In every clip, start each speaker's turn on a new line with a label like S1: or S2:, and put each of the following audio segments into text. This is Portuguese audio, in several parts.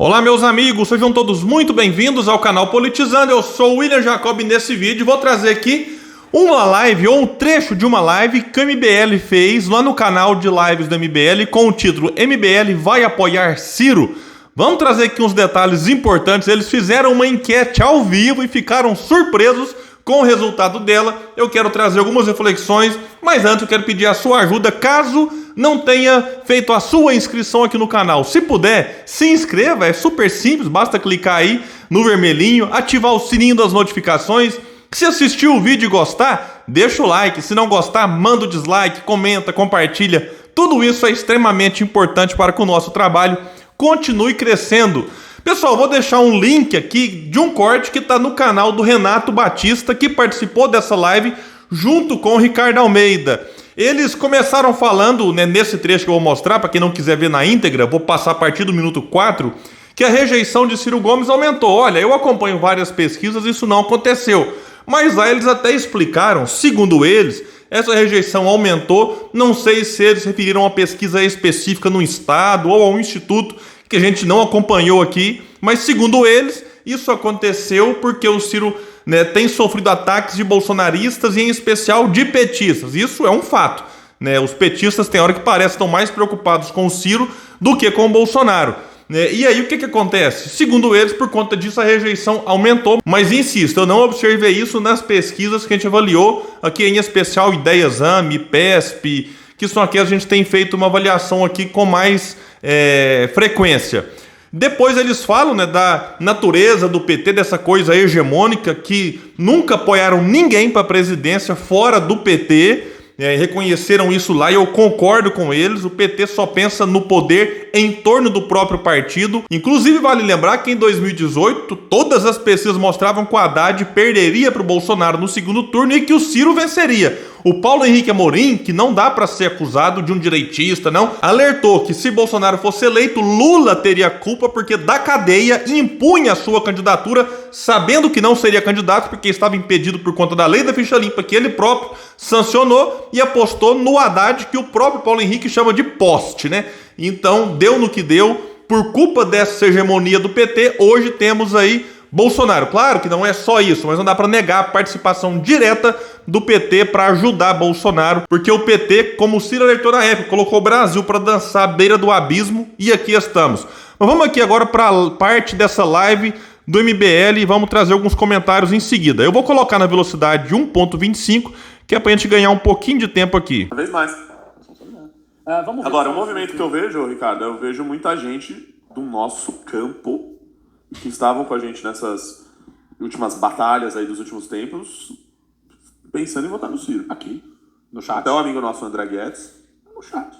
S1: Olá meus amigos, sejam todos muito bem-vindos ao canal Politizando. Eu sou o William Jacob e nesse vídeo vou trazer aqui uma live ou um trecho de uma live que o MBL fez lá no canal de lives do MBL com o título MBL vai apoiar Ciro. Vamos trazer aqui uns detalhes importantes. Eles fizeram uma enquete ao vivo e ficaram surpresos com o resultado dela. Eu quero trazer algumas reflexões, mas antes eu quero pedir a sua ajuda caso não tenha feito a sua inscrição aqui no canal. Se puder, se inscreva, é super simples, basta clicar aí no vermelhinho, ativar o sininho das notificações. Se assistiu o vídeo e gostar, deixa o like, se não gostar, manda o dislike, comenta, compartilha. Tudo isso é extremamente importante para que o nosso trabalho continue crescendo. Pessoal, vou deixar um link aqui de um corte que está no canal do Renato Batista, que participou dessa live junto com o Ricardo Almeida. Eles começaram falando, nesse trecho que eu vou mostrar, para quem não quiser ver na íntegra, vou passar a partir do minuto 4, que a rejeição de Ciro Gomes aumentou. Olha, eu acompanho várias pesquisas, isso não aconteceu. Mas lá eles até explicaram, segundo eles, essa rejeição aumentou. Não sei se eles referiram a uma pesquisa específica no estado ou a um instituto que a gente não acompanhou aqui, mas segundo eles, isso aconteceu porque o Ciro tem sofrido ataques de bolsonaristas e em especial de petistas. Isso é um fato. Os petistas tem hora que parece que estão mais preocupados com o Ciro do que com o Bolsonaro. E aí o que acontece? Segundo eles, por conta disso a rejeição aumentou, mas insisto, eu não observei isso nas pesquisas que a gente avaliou, aqui em especial Ideiasame, PESP, que são aqui a gente tem feito uma avaliação aqui com mais frequência. Depois eles falam da natureza do PT, dessa coisa hegemônica, que nunca apoiaram ninguém para a presidência fora do PT, reconheceram isso lá e eu concordo com eles. O PT só pensa no poder em torno do próprio partido. Inclusive vale lembrar que em 2018 todas as pesquisas mostravam que o Haddad perderia para o Bolsonaro no segundo turno e que o Ciro venceria. O Paulo Henrique Amorim, que não dá para ser acusado de um direitista, não, alertou que se Bolsonaro fosse eleito, Lula teria culpa porque da cadeia impunha a sua candidatura, sabendo que não seria candidato porque estava impedido por conta da lei da ficha limpa que ele próprio sancionou e apostou no Haddad, que o próprio Paulo Henrique chama de poste, Então, deu no que deu. Por culpa dessa hegemonia do PT, hoje temos aí Bolsonaro. Claro que não é só isso, mas não dá para negar a participação direta do PT para ajudar Bolsonaro, porque o PT, como o Ciro alertou na época, colocou o Brasil para dançar à beira do abismo e aqui estamos. Mas vamos aqui agora para a parte dessa live do MBL e vamos trazer alguns comentários em seguida. Eu vou colocar na velocidade de 1.25, que é para a gente ganhar um pouquinho de tempo aqui.
S2: Cada vez mais. Agora, o movimento que eu vejo, Ricardo, eu vejo muita gente do nosso campo que estavam com a gente nessas últimas batalhas aí dos últimos tempos, pensando em votar no Ciro.
S3: Aqui, no chat.
S2: Até o amigo nosso André Guedes.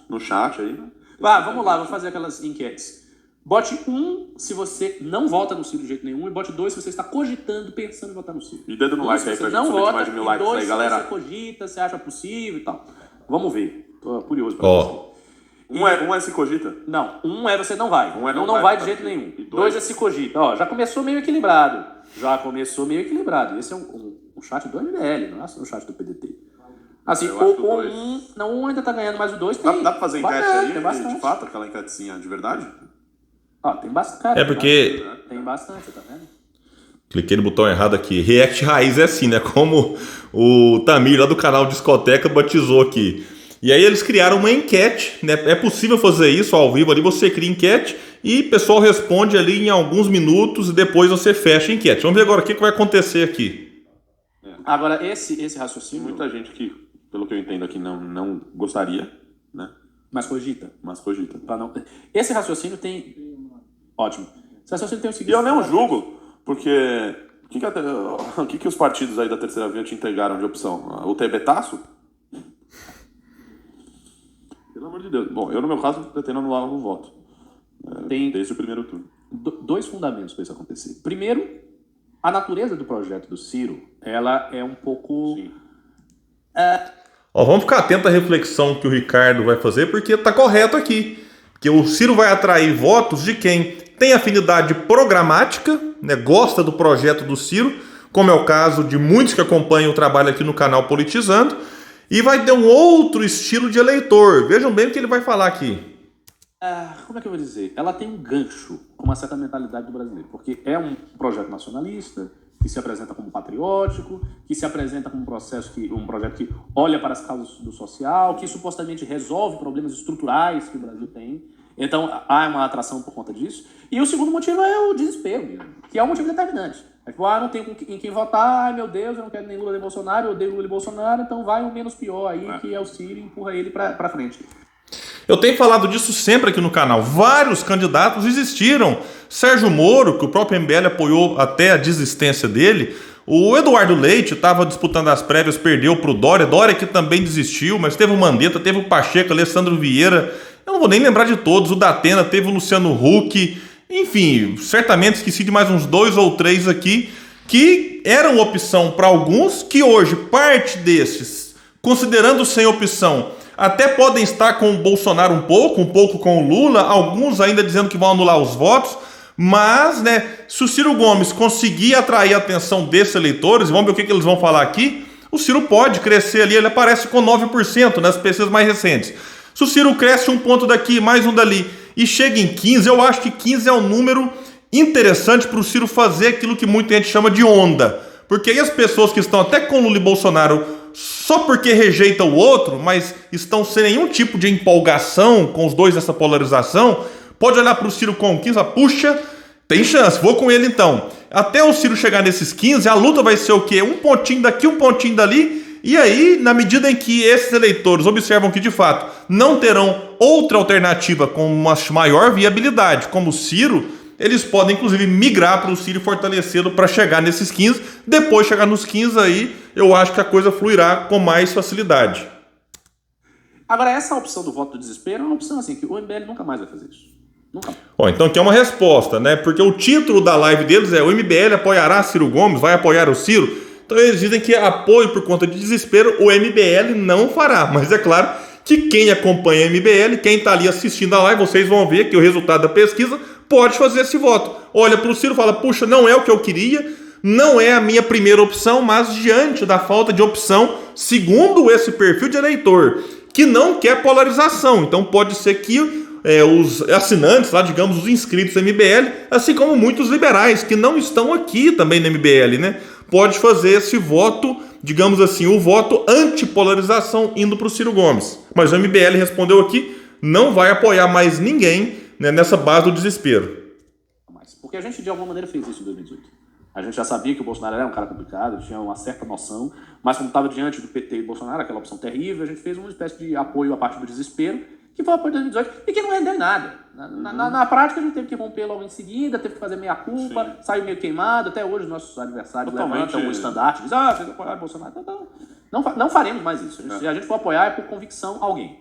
S2: No chat aí.
S3: Vamos lá, vou fazer aquelas enquetes. Bote 1 se você não vota no Ciro de jeito nenhum e bote 2 se você está cogitando, pensando em votar no Ciro.
S2: E dedo no like aí pra gente subir mais de 1000 likes aí, galera.
S3: Se você cogita, se acha possível e tal. Vamos ver. Tô curioso pra ver.
S2: Um é se cogita?
S3: Não, um é você não vai.
S2: Um é
S3: não vai de jeito nenhum.
S2: E
S3: dois é se cogita. Ó, já começou meio equilibrado. Esse é um chat do MBL, não é o chat do PDT. Assim, um ainda tá ganhando, mas o 2 tem.
S2: Dá pra fazer enquete aí, de fato, aquela enquetezinha de verdade?
S3: Tem bastante. Tem bastante, tá vendo?
S1: Cliquei no botão errado aqui. React Raiz é assim, como o Tamir lá do canal Discoteca batizou aqui. E aí eles criaram uma enquete, É possível fazer isso ao vivo ali, você cria enquete e o pessoal responde ali em alguns minutos e depois você fecha a enquete. Vamos ver agora o que vai acontecer aqui.
S3: Agora, esse raciocínio...
S2: Muita gente que, pelo que eu entendo aqui, não gostaria,
S3: Mas cogita. Esse raciocínio tem... Ótimo. Esse raciocínio tem o seguinte...
S2: E eu nem julgo, porque... O que os partidos aí da terceira via te entregaram de opção? O TBtaço? Pelo amor de Deus. Bom, eu no meu caso pretendo anular o voto. Desde o primeiro turno.
S3: Dois fundamentos para isso acontecer. Primeiro, a natureza do projeto do Ciro, ela é um pouco...
S2: Sim.
S1: Vamos ficar atento à reflexão que o Ricardo vai fazer, porque tá correto aqui. Porque o Ciro vai atrair votos de quem tem afinidade programática, gosta do projeto do Ciro, como é o caso de muitos que acompanham o trabalho aqui no canal Politizando, e vai ter um outro estilo de eleitor. Vejam bem o que ele vai falar aqui.
S3: Como é que eu vou dizer? Ela tem um gancho com uma certa mentalidade do brasileiro, porque é um projeto nacionalista, que se apresenta como patriótico, que se apresenta como um projeto que olha para as causas do social, que supostamente resolve problemas estruturais que o Brasil tem. Então, há uma atração por conta disso. E o segundo motivo é o desespero mesmo, que é um motivo determinante. É tipo, não tenho em quem votar, ai meu Deus, eu não quero nem Lula nem Bolsonaro, eu odeio Lula e Bolsonaro, então vai o menos pior aí, que é o Ciro, e empurra ele pra frente.
S1: Eu tenho falado disso sempre aqui no canal. Vários candidatos desistiram. Sérgio Moro, que o próprio MBL apoiou até a desistência dele. O Eduardo Leite estava disputando as prévias, perdeu para o Dória. Dória que também desistiu, mas teve o Mandetta, teve o Pacheco, Alessandro Vieira. Eu não vou nem lembrar de todos. O Datena, teve o Luciano Huck. Enfim, certamente esqueci de mais uns 2 ou 3 aqui, que eram opção para alguns, que hoje parte desses, considerando sem opção, até podem estar com o Bolsonaro um pouco com o Lula, alguns ainda dizendo que vão anular os votos, mas, se o Ciro Gomes conseguir atrair a atenção desses eleitores, vamos ver o que eles vão falar aqui, o Ciro pode crescer ali, ele aparece com 9% nas pesquisas mais recentes. Se o Ciro cresce um ponto daqui, mais um dali, e chega em 15, eu acho que 15 é um número interessante para o Ciro fazer aquilo que muita gente chama de onda, porque aí as pessoas que estão até com Lula e Bolsonaro só porque rejeita o outro, mas estão sem nenhum tipo de empolgação com os dois nessa polarização, pode olhar para o Ciro com 15 e falar, puxa, tem chance, vou com ele então. Até o Ciro chegar nesses 15, a luta vai ser o quê? Um pontinho daqui, um pontinho dali, e aí, na medida em que esses eleitores observam que, de fato, não terão outra alternativa com uma maior viabilidade, como o Ciro, eles podem, inclusive, migrar para o Ciro e fortalecê-lo para chegar nesses 15. Depois, chegar nos 15 aí, eu acho que a coisa fluirá com mais facilidade.
S3: Agora, essa opção do voto do desespero é uma opção assim, que o MBL nunca mais vai fazer isso. Nunca.
S1: Então aqui é uma resposta, Porque o título da live deles é: o MBL apoiará Ciro Gomes, vai apoiar o Ciro? Então eles dizem que apoio por conta de desespero o MBL não fará. Mas é claro que quem acompanha o MBL, quem está ali assistindo a live, vocês vão ver que o resultado da pesquisa pode fazer esse voto. Olha para o Ciro e fala, puxa, não é o que eu queria, não é a minha primeira opção, mas diante da falta de opção, segundo esse perfil de eleitor, que não quer polarização. Então pode ser que os assinantes, lá, digamos, os inscritos do MBL, assim como muitos liberais que não estão aqui também no MBL, pode fazer esse voto, digamos assim, o voto anti-polarização indo para o Ciro Gomes. Mas o MBL respondeu aqui, não vai apoiar mais ninguém nessa base do desespero.
S3: Porque a gente de alguma maneira fez isso em 2018. A gente já sabia que o Bolsonaro era um cara complicado, tinha uma certa noção, mas como estava diante do PT e Bolsonaro, aquela opção terrível, a gente fez uma espécie de apoio a partir do desespero, que foi o apoio de 2018 e que não rendeu em nada. Na prática a gente teve que romper logo em seguida, teve que fazer meia culpa, saiu meio queimado, até hoje nossos adversários levantam o estandarte, dizem, vocês apoiaram o Bolsonaro. Não faremos mais isso. Se a gente for apoiar é por convicção alguém.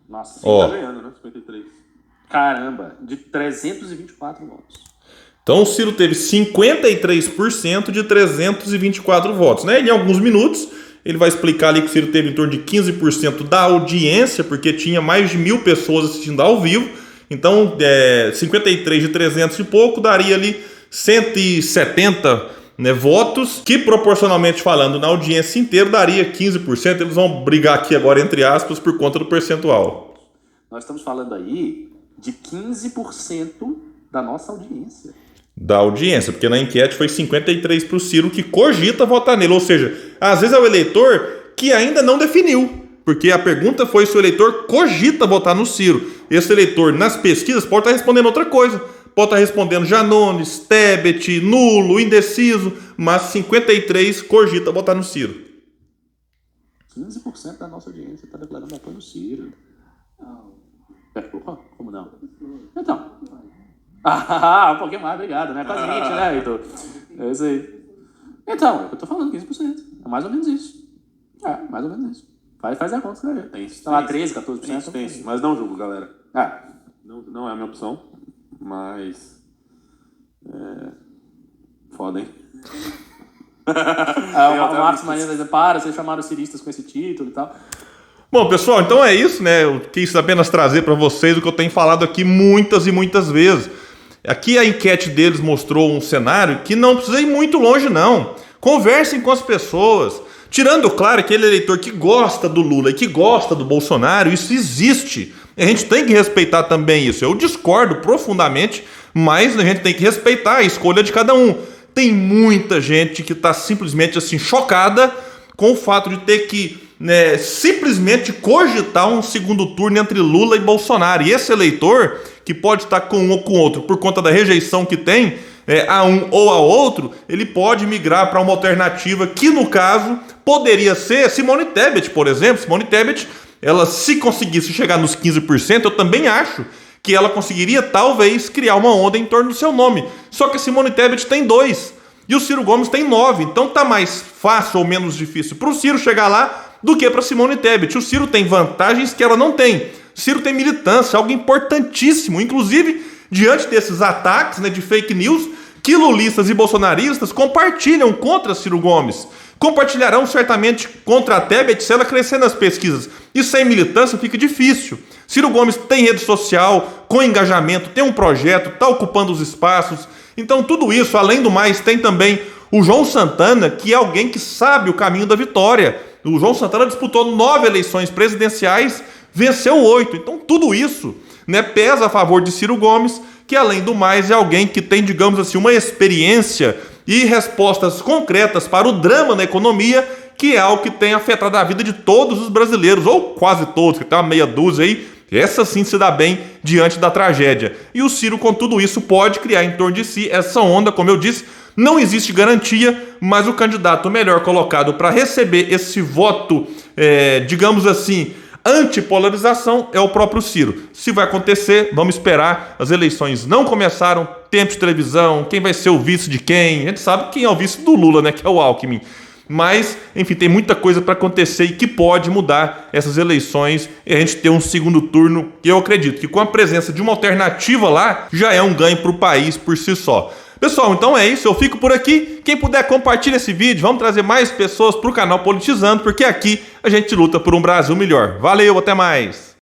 S3: Nossa,
S2: tá ganhando, 53.
S3: Caramba, de 324 votos.
S1: Então o Ciro teve 53% de 324 votos. Em alguns minutos ele vai explicar ali que o Ciro teve em torno de 15% da audiência, porque tinha mais de 1.000 pessoas assistindo ao vivo. Então 53 de 300 e pouco daria ali 170 votos, que proporcionalmente falando na audiência inteira daria 15%. Eles vão brigar aqui agora entre aspas por conta do percentual.
S3: Nós estamos falando aí de 15% da nossa audiência.
S1: Da audiência, porque na enquete foi 53% para o Ciro que cogita votar nele. Ou seja, às vezes é o eleitor que ainda não definiu, porque a pergunta foi se o eleitor cogita votar no Ciro. Esse eleitor nas pesquisas pode estar respondendo outra coisa. Pode estar respondendo Janones, Tebet, nulo, indeciso, mas 53% cogita votar no Ciro.
S3: 15% da nossa audiência está declarando apoio no Ciro. Como não? Então. Um pouquinho mais, obrigado, Quase 20, Heitor? É isso aí. Então, é o que eu tô falando, 15%. É mais ou menos isso. Mais ou menos isso. Faz a conta, né?
S2: Tem,
S3: tá lá 13, 14%.
S2: Tem, mas não julgo, galera. Não é a minha opção, mas... Foda, hein?
S3: O Marcos Marinho diz, vocês chamaram os ciristas com esse título e tal.
S1: Bom, pessoal, então é isso, Eu quis apenas trazer para vocês o que eu tenho falado aqui muitas e muitas vezes. Aqui a enquete deles mostrou um cenário que não precisa ir muito longe, não. Conversem com as pessoas. Tirando, claro, aquele eleitor que gosta do Lula e que gosta do Bolsonaro, isso existe. A gente tem que respeitar também isso. Eu discordo profundamente, mas a gente tem que respeitar a escolha de cada um. Tem muita gente que está simplesmente assim chocada com o fato de ter que simplesmente cogitar um segundo turno entre Lula e Bolsonaro. E esse eleitor, que pode estar com um ou com outro por conta da rejeição que tem a um ou a outro, ele pode migrar para uma alternativa que, no caso, poderia ser Simone Tebet, por exemplo. Simone Tebet, ela, se conseguisse chegar nos 15%, eu também acho que ela conseguiria, talvez, criar uma onda em torno do seu nome. Só que a Simone Tebet tem 2 e o Ciro Gomes tem 9. Então tá mais fácil ou menos difícil para o Ciro chegar lá do que para Simone Tebet. O Ciro tem vantagens que ela não tem. O Ciro tem militância, algo importantíssimo. Inclusive, diante desses ataques de fake news, que lulistas e bolsonaristas compartilham contra Ciro Gomes. Compartilharão certamente contra a Tebet se ela crescer nas pesquisas. E sem militância fica difícil. Ciro Gomes tem rede social, com engajamento, tem um projeto, está ocupando os espaços. Então tudo isso, além do mais, tem também o João Santana, que é alguém que sabe o caminho da vitória. O João Santana disputou 9 eleições presidenciais, venceu 8. Então tudo isso pesa a favor de Ciro Gomes, que além do mais é alguém que tem, digamos assim, uma experiência e respostas concretas para o drama na economia, que é algo que tem afetado a vida de todos os brasileiros, ou quase todos, que tem uma meia dúzia aí. Essa sim se dá bem diante da tragédia. E o Ciro, com tudo isso, pode criar em torno de si essa onda, como eu disse. Não existe garantia, mas o candidato melhor colocado para receber esse voto, digamos assim, antipolarização é o próprio Ciro. Se vai acontecer, vamos esperar. As eleições não começaram, tempo de televisão, quem vai ser o vice de quem. A gente sabe quem é o vice do Lula, que é o Alckmin. Mas, enfim, tem muita coisa para acontecer e que pode mudar essas eleições e a gente ter um segundo turno que eu acredito que com a presença de uma alternativa lá já é um ganho para o país por si só. Pessoal, então é isso, eu fico por aqui. Quem puder, compartilha esse vídeo, vamos trazer mais pessoas para o canal Politizando, porque aqui a gente luta por um Brasil melhor. Valeu, até mais!